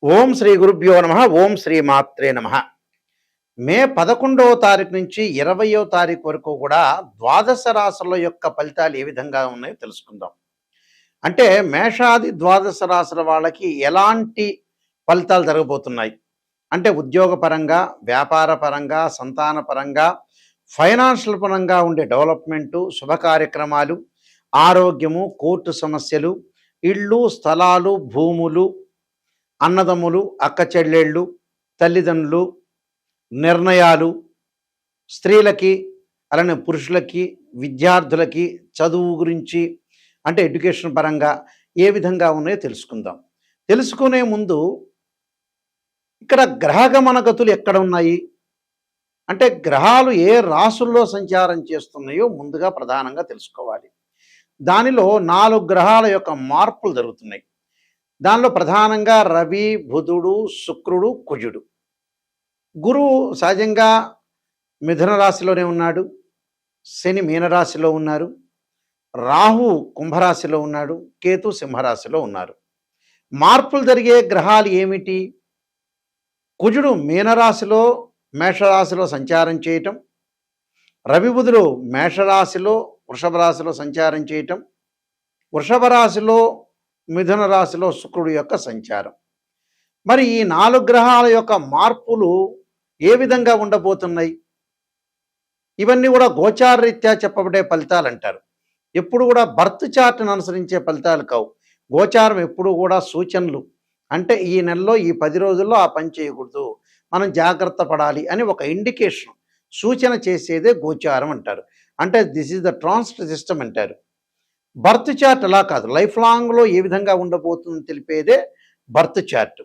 ఓం శ్రీ గురుభ్యో నమ. ఓం శ్రీ మాత్రే నమ. మే 11వ తారీఖు నుంచి 20వ తారీఖు వరకు కూడా ద్వాదశ రాశుల యొక్క ఫలితాలు ఏ విధంగా ఉన్నాయో తెలుసుకుందాం. అంటే మేషాది ద్వాదశ రాశుల వాళ్ళకి ఎలాంటి ఫలితాలు జరగబోతున్నాయి అంటే ఉద్యోగపరంగా, వ్యాపార పరంగా, సంతాన పరంగా, ఫైనాన్షియల్ పరంగా ఉండే డెవలప్మెంటు, శుభ కార్యక్రమాలు, ఆరోగ్యము, కోర్టు సమస్యలు, ఇళ్ళు, స్థలాలు, భూములు, అన్నదమ్ములు, అక్క చెల్లెళ్ళు, తల్లిదండ్రులు, నిర్ణయాలు, స్త్రీలకి అలానే పురుషులకి, విద్యార్థులకి చదువు గురించి అంటే ఎడ్యుకేషన్ పరంగా ఏ విధంగా ఉన్నాయో తెలుసుకుందాం. తెలుసుకునే ముందు ఇక్కడ గ్రహగమన గతులు ఎక్కడ ఉన్నాయి అంటే గ్రహాలు ఏ రాసుల్లో సంచారం చేస్తున్నాయో ముందుగా ప్రధానంగా తెలుసుకోవాలి. దానిలో 4 గ్రహాల యొక్క మార్పులు జరుగుతున్నాయి. దానిలో ప్రధానంగా రవి, బుధుడు, శుక్రుడు, కుజుడు. గురువు సహజంగా మిథున రాశిలోనే ఉన్నాడు, శని మీనరాశిలో ఉన్నారు, రాహు కుంభరాశిలో ఉన్నాడు, కేతు సింహరాశిలో ఉన్నారు. మార్పులు జరిగే గ్రహాలు ఏమిటి? కుజుడు మీనరాశిలో మేషరాశిలో సంచారం చేయటం, రవి బుధుడు మేషరాశిలో వృషభ రాశిలో సంచారం చేయటం, వృషభ రాశిలో మిథున రాశిలో శుక్రుడు యొక్క సంచారం. మరి ఈ 4 గ్రహాల యొక్క మార్పులు ఏ విధంగా ఉండబోతున్నాయి? ఇవన్నీ కూడా గోచారరీత్యా చెప్పబడే ఫలితాలు అంటారు. ఎప్పుడు కూడా బర్త్ చార్ట్ను అనుసరించే ఫలితాలు కావు. గోచారం ఎప్పుడు కూడా సూచనలు. అంటే ఈ నెలలో ఈ 10 రోజుల్లో ఆ పని చేయకూడదు, మనం జాగ్రత్త పడాలి అని ఒక ఇండికేషన్, సూచన చేసేదే గోచారం అంటారు. అంటే this is the transit system అంటారు. బర్త్ చార్ట్ అలా కాదు, లైఫ్ లాంగ్లో ఏ విధంగా ఉండబోతుందని తెలిపేదే బర్త్ చార్ట్.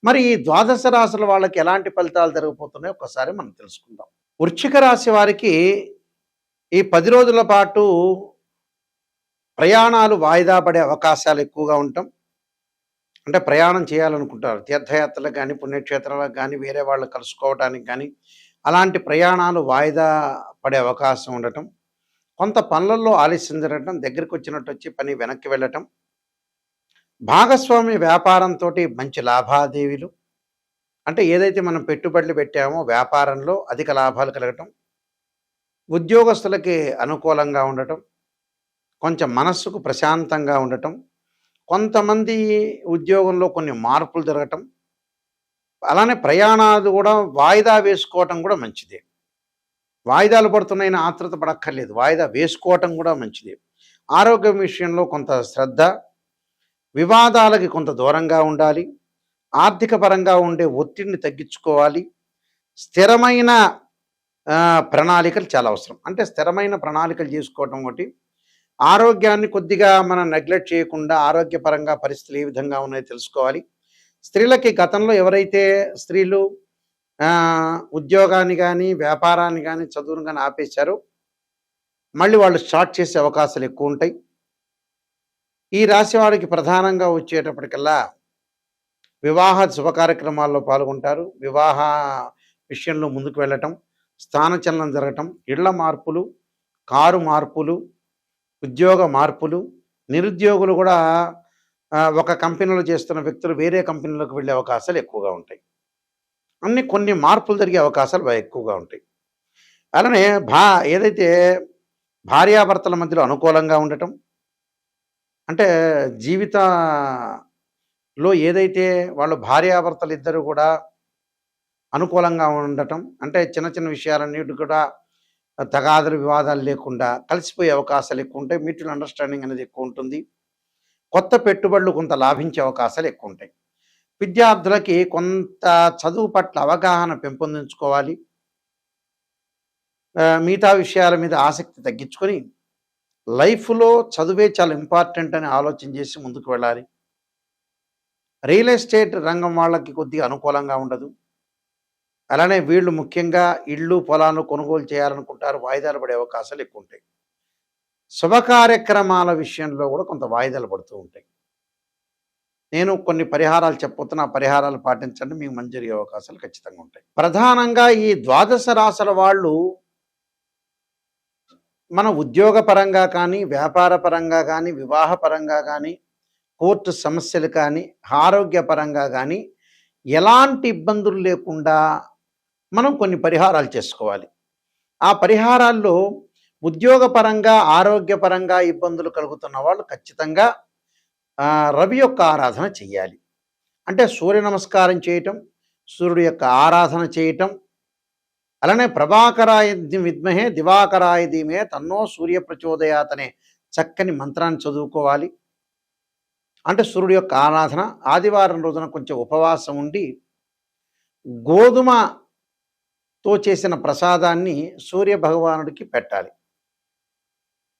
మరి ఈ ద్వాదశ రాశుల వాళ్ళకి ఎలాంటి ఫలితాలు జరగబోతున్నాయో ఒకసారి మనం తెలుసుకుందాం. వృశ్చిక రాశి వారికి ఈ 10 రోజుల పాటు ప్రయాణాలు వాయిదా పడే అవకాశాలు ఎక్కువగా ఉంటాం. అంటే ప్రయాణం చేయాలనుకుంటారు, తీర్థయాత్రలకు కానీ, పుణ్యక్షేత్రాలకు కానీ, వేరే వాళ్ళు కలుసుకోవడానికి కానీ, అలాంటి ప్రయాణాలు వాయిదా పడే అవకాశం ఉండటం, కొంత పనులలో ఆలస్యం జరగటం, దగ్గరికి వచ్చినట్టు వచ్చి పని వెనక్కి వెళ్ళటం, భాగస్వామి వ్యాపారంతో మంచి లాభాదేవీలు, అంటే ఏదైతే మనం పెట్టుబడులు పెట్టామో వ్యాపారంలో అధిక లాభాలు కలగటం, ఉద్యోగస్తులకి అనుకూలంగా ఉండటం, కొంచెం మనస్సుకు ప్రశాంతంగా ఉండటం, కొంతమంది ఉద్యోగంలో కొన్ని మార్పులు జరగటం, అలానే ప్రయాణాలు కూడా వాయిదా వేసుకోవటం కూడా మంచిదే. వాయిదాలు పడుతున్నాయని ఆత్రుత పడక్కర్లేదు, వాయిదా వేసుకోవటం కూడా మంచిది. ఆరోగ్యం విషయంలో కొంత శ్రద్ధ, వివాదాలకి కొంత దూరంగా ఉండాలి, ఆర్థిక పరంగా ఉండే ఒత్తిడిని తగ్గించుకోవాలి, స్థిరమైన ప్రణాళికలు చాలా అవసరం. అంటే స్థిరమైన ప్రణాళికలు చేసుకోవటం ఒకటి, ఆరోగ్యాన్ని కొద్దిగా మనం నెగ్లెక్ట్ చేయకుండా ఆరోగ్యపరంగా పరిస్థితులు ఏ విధంగా ఉన్నాయో తెలుసుకోవాలి. స్త్రీలకి గతంలో ఎవరైతే స్త్రీలు ఉద్యోగాన్ని కానీ, వ్యాపారాన్ని కానీ, చదువును కానీ ఆపేశారో మళ్ళీ వాళ్ళు స్టార్ట్ చేసే అవకాశాలు ఎక్కువ ఉంటాయి. ఈ రాశి వారికి ప్రధానంగా వచ్చేటప్పటికల్లా వివాహ శుభ కార్యక్రమాల్లో పాల్గొంటారు, వివాహ విషయంలో ముందుకు వెళ్ళటం, స్థానచలనం జరగటం, ఇళ్ల మార్పులు, కారు మార్పులు, ఉద్యోగ మార్పులు, నిరుద్యోగులు కూడా ఒక కంపెనీలో చేస్తున్న వ్యక్తులు వేరే కంపెనీలోకి వెళ్ళే అవకాశాలు ఎక్కువగా ఉంటాయి. అన్ని కొన్ని మార్పులు జరిగే అవకాశాలు ఎక్కువగా ఉంటాయి. అలానే ఏదైతే భార్యాభర్తల మధ్యలో అనుకూలంగా ఉండటం, అంటే జీవితంలో ఏదైతే వాళ్ళు భార్యాభర్తలు ఇద్దరు కూడా అనుకూలంగా ఉండటం, అంటే చిన్న చిన్న విషయాలన్నిటి కూడా తగాదులు వివాదాలు లేకుండా కలిసిపోయే అవకాశాలు ఎక్కువ ఉంటాయి. మ్యూచువల్ అండర్స్టాండింగ్ అనేది ఎక్కువ ఉంటుంది. కొత్త పెట్టుబడులు కొంత లాభించే అవకాశాలు ఎక్కువ ఉంటాయి. విద్యార్థులకి కొంత చదువు పట్ల అవగాహన పెంపొందించుకోవాలి, మిగతా విషయాల మీద ఆసక్తి తగ్గించుకొని లైఫ్లో చదువే చాలా ఇంపార్టెంట్ అని ఆలోచన చేసి ముందుకు వెళ్ళాలి. రియల్ ఎస్టేట్ రంగం వాళ్ళకి కొద్దిగా అనుకూలంగా ఉండదు. అలానే వీళ్ళు ముఖ్యంగా ఇళ్ళు పొలాలు కొనుగోలు చేయాలనుకుంటారు, వాయిదాలు పడే అవకాశాలు ఎక్కువ ఉంటాయి. శుభ కార్యక్రమాల విషయంలో కూడా కొంత వాయిదాలు పడుతూ ఉంటాయి. నేను కొన్ని పరిహారాలు చెప్పబోతున్నా, ఆ పరిహారాలు పాటించండి, మీకు మంచి జరిగే అవకాశాలు ఖచ్చితంగా ఉంటాయి. ప్రధానంగా ఈ ద్వాదశ రాశుల వాళ్ళు మన ఉద్యోగ పరంగా కానీ, వ్యాపార పరంగా కానీ, వివాహ పరంగా కానీ, కోర్టు సమస్యలు కానీ, ఆరోగ్యపరంగా కానీ ఎలాంటి ఇబ్బందులు లేకుండా మనం కొన్ని పరిహారాలు చేసుకోవాలి. ఆ పరిహారాల్లో ఉద్యోగపరంగా, ఆరోగ్యపరంగా ఇబ్బందులు కలుగుతున్న వాళ్ళు ఖచ్చితంగా రవి యొక్క ఆరాధన చెయ్యాలి. అంటే సూర్య నమస్కారం చేయటం, సూర్యుడి యొక్క ఆరాధన చేయటం, అలానే ప్రభాకరాయ విద్మహే దివాకరాయ ధీమహి తన్నో సూర్య ప్రచోదయాత్ అనే చక్కని మంత్రాన్ని చదువుకోవాలి. అంటే సూర్యుడి యొక్క ఆరాధన. ఆదివారం రోజున కొంచెం ఉపవాసం ఉండి గోధుమతో చేసిన ప్రసాదాన్ని సూర్య భగవానుడికి పెట్టాలి,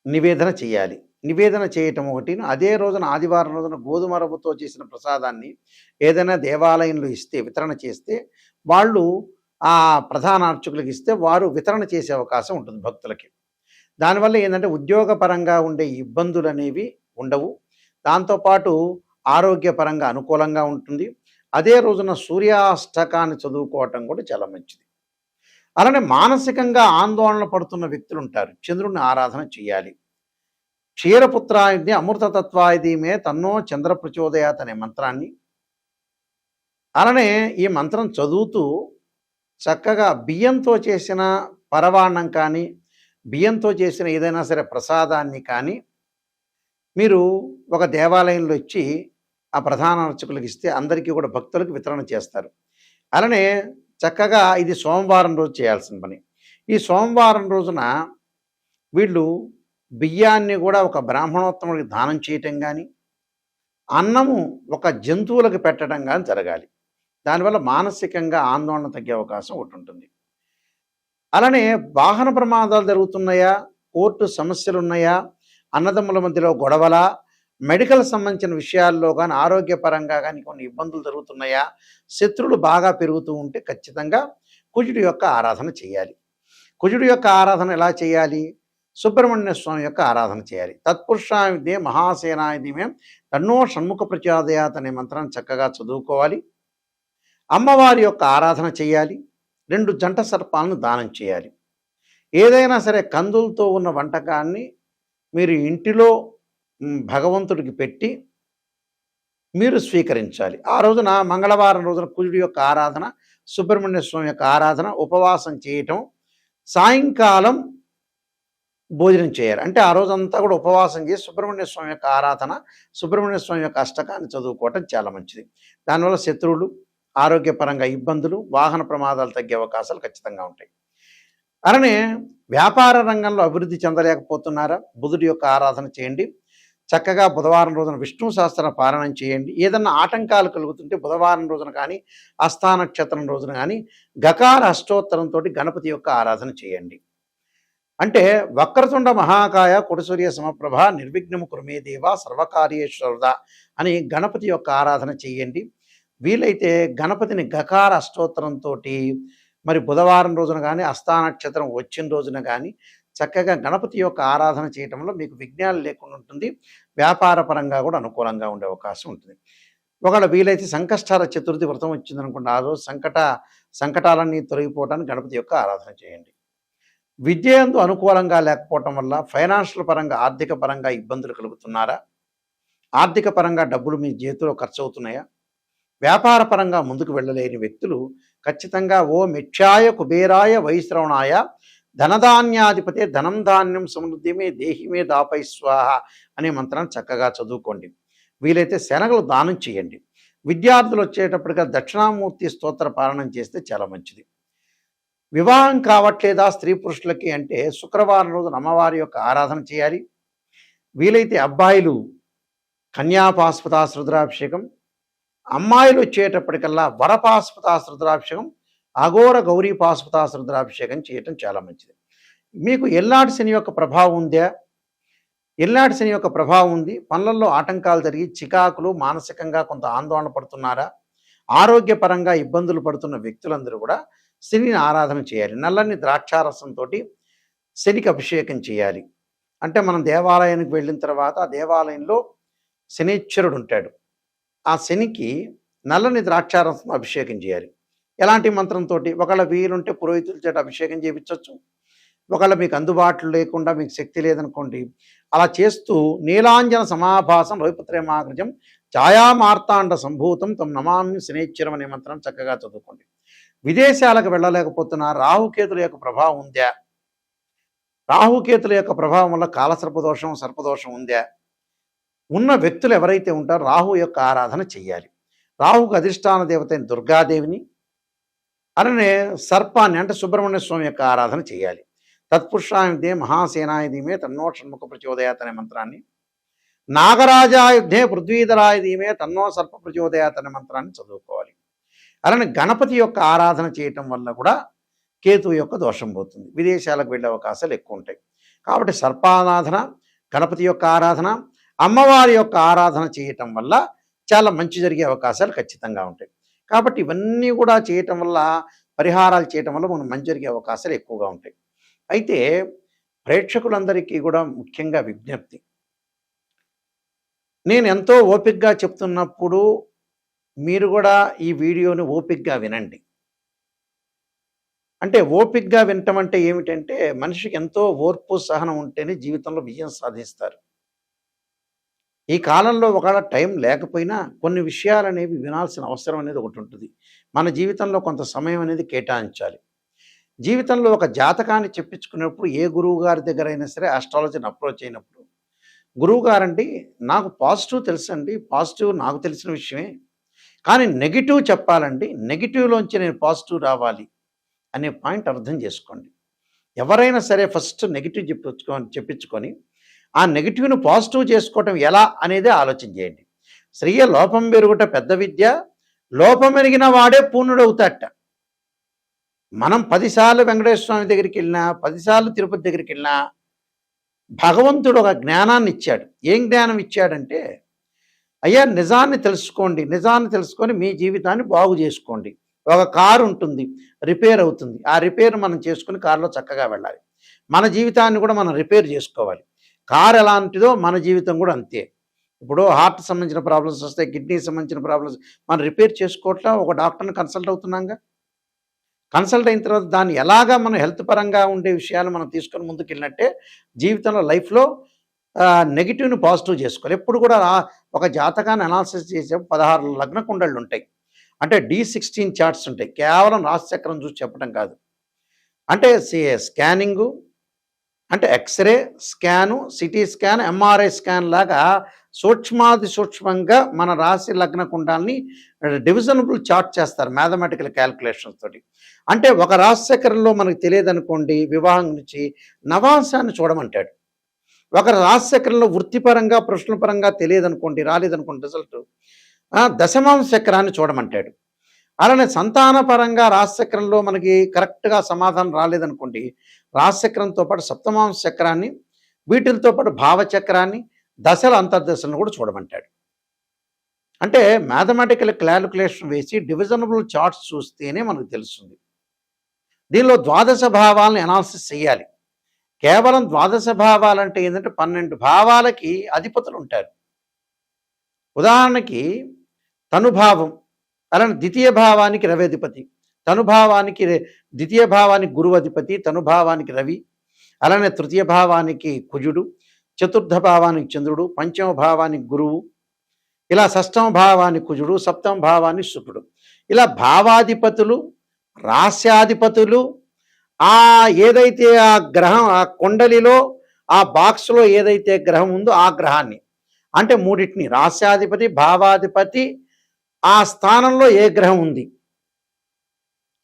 నివేదన చేయాలి. నివేదన చేయటం ఒకటిను. అదే రోజున ఆదివారం రోజున గోధుమ రవ్వతో చేసిన ప్రసాదాన్ని ఏదైనా దేవాలయంలో ఇస్తే, వితరణ చేస్తే, వాళ్ళు ఆ ప్రధాన అర్చకులకు ఇస్తే వారు వితరణ చేసే అవకాశం ఉంటుంది భక్తులకి. దానివల్ల ఏంటంటే ఉద్యోగపరంగా ఉండే ఇబ్బందులు అనేవి ఉండవు. దాంతోపాటు ఆరోగ్యపరంగా అనుకూలంగా ఉంటుంది. అదే రోజున సూర్యాష్టకాన్ని చదువుకోవటం కూడా చాలా మంచిది. అలానే మానసికంగా ఆందోళన పడుతున్న వ్యక్తులు ఉంటారు, చంద్రుడిని ఆరాధన చేయాలి. క్షీరపుత్రాయుధి అమృతతత్వాయుధీమే తన్నో చంద్ర ప్రచోదయాత్ అనే మంత్రాన్ని, అలానే ఈ మంత్రం చదువుతూ చక్కగా బియ్యంతో చేసిన పరవాన్నం కానీ, బియ్యంతో చేసిన ఏదైనా సరే ప్రసాదాన్ని కానీ మీరు ఒక దేవాలయంలో ఇచ్చి ఆ ప్రధాన అర్చకులకు ఇస్తే అందరికీ కూడా భక్తులకు వితరణ చేస్తారు. అలానే చక్కగా ఇది సోమవారం రోజు చేయాల్సిన పని. ఈ సోమవారం రోజున వీళ్ళు బియ్యాన్ని కూడా ఒక బ్రాహ్మణోత్తముడికి దానం చేయటం కానీ, అన్నము ఒక జంతువులకు పెట్టడం కానీ జరగాలి. దానివల్ల మానసికంగా ఆందోళన తగ్గే అవకాశం ఒకటి ఉంటుంది. అలానే వాహన ప్రమాదాలు జరుగుతున్నాయా, కోర్టు సమస్యలు ఉన్నాయా, అన్నదమ్ముల మధ్యలో గొడవలా, మెడికల్ సంబంధించిన విషయాల్లో కానీ, ఆరోగ్యపరంగా కానీ కొన్ని ఇబ్బందులు జరుగుతున్నాయా, శత్రువులు బాగా పెరుగుతూ ఉంటే ఖచ్చితంగా కుజుడి యొక్క ఆరాధన చేయాలి. కుజుడి యొక్క ఆరాధన ఎలా చేయాలి? సుబ్రహ్మణ్య స్వామి యొక్క ఆరాధన చేయాలి. తత్పురుషాయుధే మహాసేనాయుధమే తన్నో షణ్ముఖ ప్రచోదయాత్ అనే మంత్రాన్ని చక్కగా చదువుకోవాలి. అమ్మవారి యొక్క ఆరాధన చేయాలి. 2 జంట సర్పాలను దానం చేయాలి. ఏదైనా సరే కందులతో ఉన్న వంటకాన్ని మీరు ఇంటిలో భగవంతుడికి పెట్టి మీరు స్వీకరించాలి. ఆ రోజున మంగళవారం రోజున కుజుడి యొక్క ఆరాధన, సుబ్రహ్మణ్య స్వామి యొక్క ఆరాధన, ఉపవాసం చేయటం, సాయంకాలం భోజనం చేయాలి. అంటే ఆ రోజంతా కూడా ఉపవాసం చేసి సుబ్రహ్మణ్య స్వామి యొక్క ఆరాధన, సుబ్రహ్మణ్య స్వామి యొక్క అష్టకాన్ని చదువుకోవటం చాలా మంచిది. దానివల్ల శత్రువులు, ఆరోగ్యపరంగా ఇబ్బందులు, వాహన ప్రమాదాలు తగ్గే అవకాశాలు ఖచ్చితంగా ఉంటాయి. అలానే వ్యాపార రంగంలో అభివృద్ధి చెందలేకపోతున్నారా? బుధుడి యొక్క ఆరాధన చేయండి. చక్కగా బుధవారం రోజున విష్ణు సహస్ర పారాయణం చేయండి. ఏదన్నా ఆటంకాలు కలుగుతుంటే బుధవారం రోజున కానీ, హస్తా నక్షత్రం రోజున కానీ గకార అష్టోత్తరంతో గణపతి యొక్క ఆరాధన చేయండి. అంటే వక్రతుండ మహాకాయ కుటసూర్య సమప్రభ నిర్విఘ్నము కురుమే దేవ సర్వకార్యేశ్వరద అని గణపతి యొక్క ఆరాధన చేయండి. వీలైతే గణపతిని గకార అష్టోత్తరంతో మరి బుధవారం రోజున కానీ, హస్తా నక్షత్రం వచ్చిన రోజున కానీ చక్కగా గణపతి యొక్క ఆరాధన చేయటంలో మీకు విఘ్నాలు లేకుండా ఉంటుంది. వ్యాపార పరంగా కూడా అనుకూలంగా ఉండే అవకాశం ఉంటుంది. ఒకవేళ వీలైతే సంకష్టాల చతుర్థి వ్రతం వచ్చిందనుకోండి, ఆ రోజు సంకటాలన్నీ తొలగిపోవడానికి గణపతి యొక్క ఆరాధన చేయండి. విద్యందు అనుకూలంగా లేకపోవటం వల్ల ఫైనాన్షియల్ పరంగా, ఆర్థిక పరంగా ఇబ్బందులు కలుగుతున్నారా? ఆర్థిక పరంగా డబ్బులు మీ చేతిలో ఖర్చు అవుతున్నాయా? వ్యాపార పరంగా ముందుకు వెళ్ళలేని వ్యక్తులు ఖచ్చితంగా ఓ మిథ్యాయ కుబేరాయ వైశ్రవణాయ ధనధాన్యాధిపతే ధనం ధాన్యం సమృద్ధిమే దేహిమే దాపై స్వాహ అనే మంత్రాన్ని చక్కగా చదువుకోండి. వీలైతే శనగలు దానం చేయండి. విద్యార్థులు వచ్చేటప్పటిగా దక్షిణామూర్తి స్తోత్ర పారాయణం చేస్తే చాలా మంచిది. వివాహం కావట్లేదా స్త్రీ పురుషులకి అంటే శుక్రవారం రోజున అమ్మవారి యొక్క ఆరాధన చేయాలి. వీలైతే అబ్బాయిలు కన్యాపాస్పదాస్ రుద్రాభిషేకం, అమ్మాయిలు వచ్చేటప్పటికల్లా వరపాస్పదాస్ రుద్రాభిషేకం, అఘోర గౌరీ పాస్పదాస్ రుద్రాభిషేకం చేయటం చాలా మంచిది. మీకు ఎల్లాటి శని యొక్క ప్రభావం ఉందా? ఎల్లాటి శని యొక్క ప్రభావం ఉంది. పనులలో ఆటంకాలు జరిగి చికాకులు, మానసికంగా కొంత ఆందోళన పడుతున్నారా? ఆరోగ్యపరంగా ఇబ్బందులు పడుతున్న వ్యక్తులందరూ కూడా శనిని ఆరాధన చేయాలి. నల్లని ద్రాక్షారసంతో శనికి అభిషేకం చేయాలి. అంటే మనం దేవాలయానికి వెళ్ళిన తర్వాత ఆ దేవాలయంలో శనీశ్వరుడు ఉంటాడు. ఆ శనికి నల్లని ద్రాక్షారసం అభిషేకం చేయాలి. ఎలాంటి మంత్రంతో? ఒకవేళ వీలుంటే పురోహితుల చేత అభిషేకం చేయించవచ్చు. ఒకవేళ మీకు అందుబాటులో లేకుండా, మీకు శక్తి లేదనుకోండి, అలా చేస్తూ నీలాంజన సమాభాసం రవిపుత్రేమాగ్రజం ఛాయామార్తాండ సంభూతం తం నమామి శనేశ్వరం అనే మంత్రం చక్కగా చదువుకోండి. విదేశాలకు వెళ్ళలేకపోతున్న రాహుకేతుల యొక్క ప్రభావం ఉందా? రాహుకేతుల యొక్క ప్రభావం వల్ల కాలసర్పదోషం సర్పదోషం ఉందా? ఉన్న వ్యక్తులు ఎవరైతే ఉంటారో రాహు యొక్క ఆరాధన చెయ్యాలి. రాహుకు అధిష్టాన దేవత అయిన దుర్గాదేవిని అలానే సర్పాన్ని అంటే సుబ్రహ్మణ్య స్వామి యొక్క ఆరాధన చేయాలి. తత్పురుషాయుధే మహాసేనాయుధీమే తన్నో షణ్ముఖ ప్రచోదయాత్ అనే మంత్రాన్ని, నాగరాజాయుధే పృథ్వీధరాయుధీమే తన్నో సర్ప ప్రచోదయాత్ అనే మంత్రాన్ని చదువుకోవాలి. అలానే గణపతి యొక్క ఆరాధన చేయటం వల్ల కూడా కేతువు యొక్క దోషం పోతుంది. విదేశాలకు వెళ్ళే అవకాశాలు ఎక్కువ ఉంటాయి. కాబట్టి సర్పారాధన, గణపతి యొక్క ఆరాధన, అమ్మవారి యొక్క ఆరాధన చేయటం వల్ల చాలా మంచి జరిగే అవకాశాలు ఖచ్చితంగా ఉంటాయి. కాబట్టి ఇవన్నీ కూడా చేయటం వల్ల, పరిహారాలు చేయటం వల్ల మనం మంచి జరిగే అవకాశాలు ఎక్కువగా ఉంటాయి. అయితే ప్రేక్షకులందరికీ కూడా ముఖ్యంగా విజ్ఞప్తి, నేను ఎంతో ఓపికగా చెప్తున్నప్పుడు మీరు కూడా ఈ వీడియోని ఓపికగా వినండి. అంటే ఓపికగా వినటం అంటే ఏమిటంటే మనిషికి ఎంతో ఓర్పు సహనం ఉంటేనే జీవితంలో విజయం సాధిస్తారు. ఈ కాలంలో ఒకవేళ టైం లేకపోయినా కొన్ని విషయాలు అనేవి వినాల్సిన అవసరం అనేది ఒకటి ఉంటుంది. మన జీవితంలో కొంత సమయం అనేది కేటాయించాలి. జీవితంలో ఒక జాతకాన్ని చెప్పించుకునేప్పుడు ఏ గురువు గారి దగ్గర అయినా సరే ఆస్ట్రాలజీని అప్రోచ్ అయినప్పుడు, గురువు గారండి నాకు పాజిటివ్ తెలుసండి, పాజిటివ్ నాకు తెలిసిన విషయమే, కానీ నెగిటివ్ చెప్పాలండి, నెగిటివ్లోంచి నేను పాజిటివ్ రావాలి అనే పాయింట్ అర్థం చేసుకోండి. ఎవరైనా సరే ఫస్ట్ నెగిటివ్ చెప్పించుకొని ఆ నెగిటివ్ను పాజిటివ్ చేసుకోవటం ఎలా అనేది ఆలోచన చేయండి. స్త్రీయ లోపం పెరుగుట పెద్ద విద్య, లోపం ఎరిగిన వాడే పూర్ణుడవుతాట. మనం 10 సార్లు వెంకటేశ్వర స్వామి దగ్గరికి వెళ్ళినా, 10 సార్లు తిరుపతి దగ్గరికి వెళ్ళినా భగవంతుడు ఒక జ్ఞానాన్ని ఇచ్చాడు. ఏం జ్ఞానం ఇచ్చాడంటే, అయ్యా నిజాన్ని తెలుసుకోండి, నిజాన్ని తెలుసుకొని మీ జీవితాన్ని బాగు చేసుకోండి. ఒక కారు ఉంటుంది, రిపేర్ అవుతుంది, ఆ రిపేర్ మనం చేసుకుని కారులో చక్కగా వెళ్ళాలి. మన జీవితాన్ని కూడా మనం రిపేర్ చేసుకోవాలి. కారు ఎలాంటిదో మన జీవితం కూడా అంతే. ఇప్పుడు హార్ట్ సంబంధించిన ప్రాబ్లమ్స్ వస్తాయి, కిడ్నీకి సంబంధించిన ప్రాబ్లమ్స్ మనం రిపేర్ చేసుకోవట్లా, ఒక డాక్టర్ని కన్సల్ట్ అవుతున్నాగా. కన్సల్ట్ అయిన తర్వాత దాన్ని ఎలాగా మనం హెల్త్ పరంగా ఉండే విషయాలు మనం తీసుకొని ముందుకు వెళ్ళినట్టే జీవితంలో లైఫ్లో నెగిటివ్ని పాజిటివ్ చేసుకోవాలి. ఎప్పుడు కూడా ఒక జాతకాన్ని అనాలిసిస్ చేసే 16 లగ్న కుండళ్ళు ఉంటాయి. అంటే D16 చార్ట్స్ ఉంటాయి. కేవలం రాశిచక్రం చూసి చెప్పడం కాదు. అంటే స్కానింగు అంటే X-ray scan, CT scan, MRI scan లాగా సూక్ష్మాతి సూక్ష్మంగా మన రాశి లగ్న కుండాల్ని డివిజనబుల్ చార్ట్ చేస్తారు మ్యాథమెటికల్ క్యాల్కులేషన్స్ తోటి. అంటే ఒక రాశి చక్రంలో మనకు తెలియదనుకోండి, వివాహం నుంచి నవాంశాన్ని చూడమంటాడు. ఒక రాశి చక్రంలో వృత్తిపరంగా ప్రశ్నపరంగా తెలియదనుకోండి, రాలేదనుకోండి రిజల్ట్, దశమాంశ చక్రాన్ని చూడమంటాడు. అలానే సంతానపరంగా రాశిచక్రంలో మనకి కరెక్ట్గా సమాధానం రాలేదనుకోండి, రాశిచక్రంతో పాటు సప్తమాంశ చక్రాన్ని, వీటితో పాటు భావచక్రాన్ని, దశల అంతర్దశలను కూడా చూడమంటాడు. అంటే మ్యాథమెటికల్ క్యాలిక్యులేషన్ వేసి డివిజనబుల్ చార్ట్స్ చూస్తేనే మనకు తెలుస్తుంది. దీనిలో ద్వాదశ భావాలను అనాలిసిస్ చేయాలి. కేవలం ద్వాదశ భావాలంటే ఏంటంటే 12 భావాలకి అధిపతులు ఉంటారు. ఉదాహరణకి తనుభావం, అలానే ద్వితీయ భావానికి రవి అధిపతి, తనుభావానికి ద్వితీయ భావానికి గురువు అధిపతి, తనుభావానికి రవి, అలానే తృతీయ భావానికి కుజుడు, చతుర్థ భావానికి చంద్రుడు, పంచమ భావానికి గురువు, ఇలా షష్టమ భావానికి కుజుడు, సప్తమ భావానికి శుక్రుడు. ఇలా భావాధిపతులు, రాస్యాధిపతులు, ఏదైతే ఆ గ్రహం ఆ కుండలిలో ఆ బాక్స్లో ఏదైతే గ్రహం ఉందో ఆ గ్రహాన్ని అంటే మూడింటిని రాస్యాధిపతి, భావాధిపతి, ఆ స్థానంలో ఏ గ్రహం ఉంది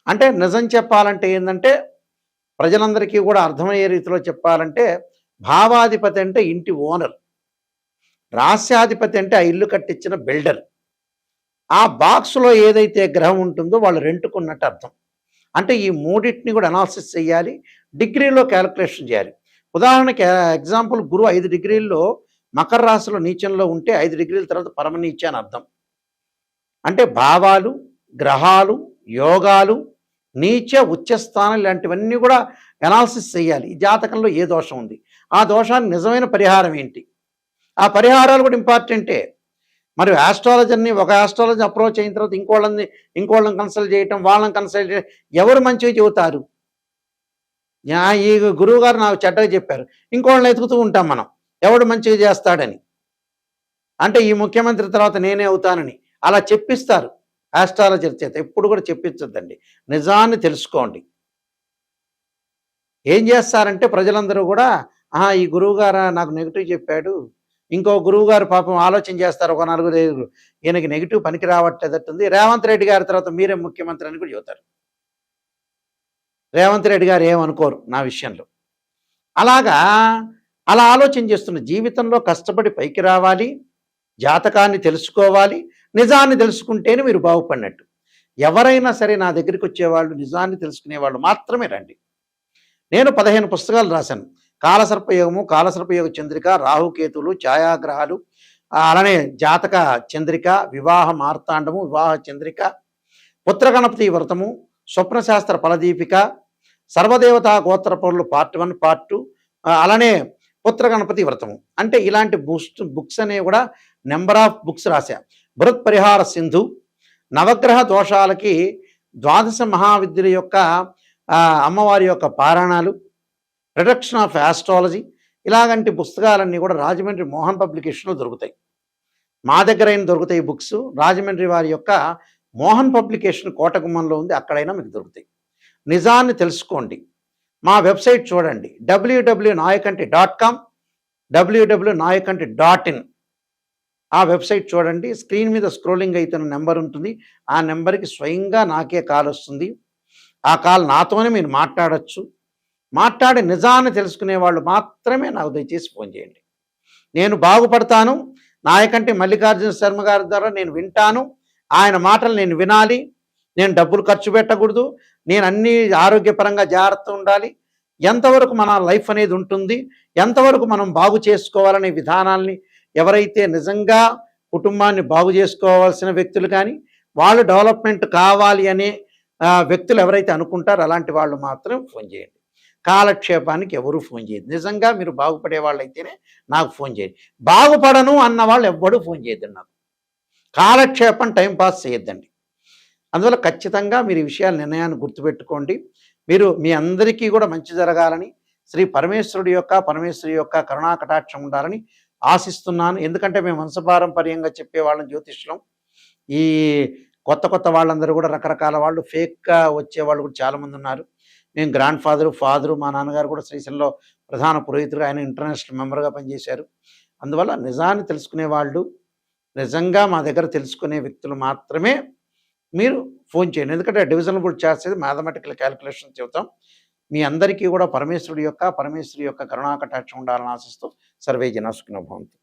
అంటే నిజం చెప్పాలంటే ఏంటంటే ప్రజలందరికీ కూడా అర్థమయ్యే రీతిలో చెప్పాలంటే భావాధిపతి అంటే ఇంటి ఓనర్, రాస్యాధిపతి అంటే ఆ ఇల్లు కట్టించిన బిల్డర్. ఆ బాక్స్లో ఏదైతే గ్రహం ఉంటుందో వాళ్ళు రెంటుకున్నట్టు అర్థం. అంటే ఈ మూడింటిని కూడా అనాలిసిస్ చేయాలి, డిగ్రీలో క్యాలిక్యులేషన్ చేయాలి. ఉదాహరణకి ఎగ్జాంపుల్ గురువు 5 డిగ్రీల్లో మకర రాశిలో నీచంలో ఉంటే 5 డిగ్రీల తర్వాత పరమనీచ అని అర్థం. అంటే భావాలు, గ్రహాలు, యోగాలు, నీచ, ఉచ్చస్థానం ఇలాంటివన్నీ కూడా అనాలిసిస్ చేయాలి. ఈ జాతకంలో ఏ దోషం ఉంది, ఆ దోషానికి నిజమైన పరిహారం ఏంటి, ఆ పరిహారాలు కూడా ఇంపార్టెంటే. మరి ఒక ఆస్ట్రాలజీ అప్రోచ్ అయిన తర్వాత ఇంకోళ్ళని కన్సల్ట్ చేయటం, వాళ్ళని కన్సల్ట్ చేయడం, ఎవరు మంచిగా చెబుతారు? ఈ గురువు గారు నాకు చెడ్డగా చెప్పారు, ఇంకోళ్ళని ఎతుకుతూ ఉంటాం మనం ఎవడు మంచిగా చేస్తాడని. అంటే ఈ ముఖ్యమంత్రి తర్వాత నేనే అవుతానని అలా చెప్పిస్తారు. ఆస్ట్రాలజర్ చేత ఎప్పుడు కూడా చెప్పించొద్దండి. నిజాన్ని తెలుసుకోండి. ఏం చేస్తారంటే ప్రజలందరూ కూడా ఆహా! ఈ గురువుగారా నాకు నెగెటివ్ చెప్పాడు. ఇంకో గురువుగారు పాపం ఆలోచన చేస్తారు. ఒక నలుగురు, ఐదుగురు ఈయనకి నెగెటివ్ పనికి రావట్లేదట్టుంది. రేవంత్ రెడ్డి గారి తర్వాత మీరే ముఖ్యమంత్రి అని కూడా చెబుతారు. రేవంత్ రెడ్డి గారు ఏమనుకోరు నా విషయంలో. అలాగా అలా ఆలోచన చేస్తున్న జీవితంలో కష్టపడి పైకి రావాలి. జాతకాన్ని తెలుసుకోవాలి. నిజాన్ని తెలుసుకుంటేనే మీరు బాగుపడినట్టు. ఎవరైనా సరే నా దగ్గరికి వచ్చేవాళ్ళు నిజాన్ని తెలుసుకునేవాళ్ళు మాత్రమే రండి. నేను 15 పుస్తకాలు రాశాను. కాలసర్పయోగము, కాలసర్పయోగ చంద్రిక, రాహుకేతువులు, ఛాయాగ్రహాలు, అలానే జాతక చంద్రిక, వివాహ మార్తాండము, వివాహ చంద్రిక, పుత్రగణపతి వ్రతము, స్వప్నశాస్త్ర ఫలదీపిక, సర్వదేవతా గోత్ర పౌరులు పార్ట్ 1, పార్ట్ 2, అలానే పుత్రగణపతి వ్రతము. అంటే ఇలాంటి బుక్స్ అనేవి కూడా నెంబర్ ఆఫ్ బుక్స్ రాశా. బృహత్ పరిహార సింధు, నవగ్రహ దోషాలకి ద్వాదశ మహావిద్యుల యొక్క అమ్మవారి యొక్క పారాయణాలు, రిడక్షన్ ఆఫ్ ఆస్ట్రాలజీ, ఇలాగంటి పుస్తకాలన్నీ కూడా రాజమండ్రి మోహన్ పబ్లికేషన్లో దొరుకుతాయి. మా దగ్గర అయినా దొరుకుతాయి బుక్స్. రాజమండ్రి వారి యొక్క మోహన్ పబ్లికేషన్ కోటగుమ్మంలో ఉంది, అక్కడైనా మీకు దొరుకుతాయి. నిజాన్ని తెలుసుకోండి. మా వెబ్సైట్ చూడండి, www.nayakanti.com, www.nayakanti.in. ఆ వెబ్సైట్ చూడండి. స్క్రీన్ మీద స్క్రోలింగ్ అవుతున్న నెంబర్ ఉంటుంది. ఆ నెంబర్కి స్వయంగా నాకే కాల్ వస్తుంది. ఆ కాల్ నాతోనే మీరు మాట్లాడచ్చు. మాట్లాడి నిజాన్ని తెలుసుకునే వాళ్ళు మాత్రమే నాకు దయచేసి ఫోన్ చేయండి. నేను బాగుపడతాను. నాయకంటి మల్లికార్జున శర్మ గారి ద్వారా నేను వింటాను. ఆయన మాటలు నేను వినాలి. నేను డబ్బులు ఖర్చు పెట్టకూడదు. నేను అన్ని ఆరోగ్యపరంగా జాగ్రత్త ఉండాలి. ఎంతవరకు మన లైఫ్ అనేది ఉంటుంది, ఎంతవరకు మనం బాగు చేసుకోవాలనే విధానాల్ని ఎవరైతే నిజంగా కుటుంబాన్ని బాగు చేసుకోవాల్సిన వ్యక్తులు కానీ, వాళ్ళు డెవలప్మెంట్ కావాలి అనే వ్యక్తులు ఎవరైతే అనుకుంటారో అలాంటి వాళ్ళు మాత్రం ఫోన్ చేయండి. కాలక్షేపానికి ఎవరు ఫోన్ చేయదు. నిజంగా మీరు బాగుపడే వాళ్ళైతేనే నాకు ఫోన్ చేయండి. బాగుపడను అన్న వాళ్ళు ఎవ్వడూ ఫోన్ చేయొద్దండి నాకు. కాలక్షేపం టైం పాస్ చేయొద్దండి. అందువల్ల ఖచ్చితంగా మీరు ఈ విషయాల నిర్ణయాన్ని గుర్తుపెట్టుకోండి. మీరు మీ అందరికీ కూడా మంచి జరగాలని, శ్రీ పరమేశ్వరుడి యొక్క కరుణా కటాక్షం ఉండాలని ఆశిస్తున్నాను. ఎందుకంటే మేము వంశపారంపర్యంగా చెప్పేవాళ్ళం జ్యోతిష్యం. ఈ కొత్త వాళ్ళందరూ కూడా రకరకాల వాళ్ళు ఫేక్గా వచ్చేవాళ్ళు కూడా చాలామంది ఉన్నారు. నేను గ్రాండ్ ఫాదరు, మా నాన్నగారు కూడా శ్రీశైలంలో ప్రధాన పురోహితులుగా, ఆయన ఇంటర్నేషనల్ మెంబర్గా పనిచేశారు. అందువల్ల నిజాన్ని తెలుసుకునే వాళ్ళు, నిజంగా మా దగ్గర తెలుసుకునే వ్యక్తులు మాత్రమే మీరు ఫోన్ చేయండి. ఎందుకంటే డివిజనబుల్ చార్ట్స్ ఇది మ్యాథమెటికల్ క్యాలిక్యులేషన్ చెబుతాం. మీ అందరికీ కూడా పరమేశ్వరి యొక్క కరుణా కటాక్షం ఉండాలని ఆశిస్తూ సర్వే జనా సుఖినో భవంతు.